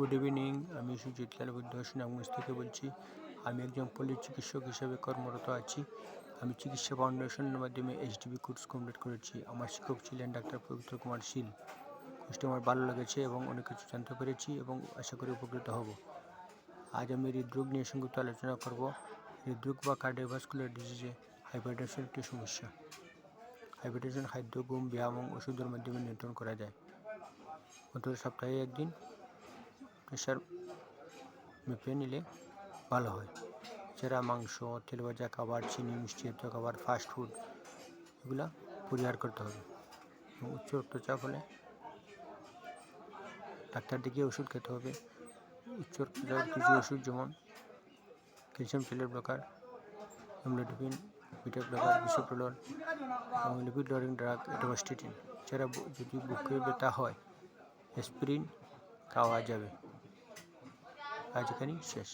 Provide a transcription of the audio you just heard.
Good evening, আমি সুজিত লাল বুদ্ধ সুনামগঞ্জ থেকে বলছি। আমি একজন পল্লী চিকিৎসক হিসেবে কর্মরত আছি। আমি চিকিৎসা ফাউন্ডেশনের মাধ্যমে এইচডিবি কোর্স কমপ্লিট করেছি। আমার শিক্ষক ছিলেন ডাক্তার পবিত্র কুমার শীল। কোর্সটি আমার ভালো লেগেছে এবং অনেক কিছু জানতে পেরেছি এবং আশা করি উপকৃত হব। আজ আমি হৃদরোগ নিয়ে সংক্ষিপ্ত আলোচনা করব। হৃদরোগ বা কার্ডিওভাস্কুলার ডিজিজে হাইপারটেনশন একটি সমস্যা। হাইপারটেনশন খাদ্য, ঘুম, ব্যায়াম এবং ওষুধের মাধ্যমে নিয়ন্ত্রণ করা যায়। অন্তত সপ্তাহে একদিন প্রেশার মেপে নিলে ভালো হয়। এছাড়া মাংস, তেল ভাজা খাবার, চিনি, মিষ্টি জাতীয় খাবার, ফাস্টফুড এগুলা পরিহার করতে হবে। এবং উচ্চ রক্তচাপ হলে ডাক্তার দেখিয়ে ওষুধ খেতে হবে। উচ্চ রক্তচাপ কিছু ওষুধ যেমন calcium channel blocker, amlodipine, beta blocker, bisoprolol এবং লিপিড লরিং ড্রাগ অ্যাটোভাস্টেটিন। এছাড়া যদি বুকে ব্যথা হয় অ্যাসপিরিন খাওয়া যাবে। আজ এখানেই শেষ।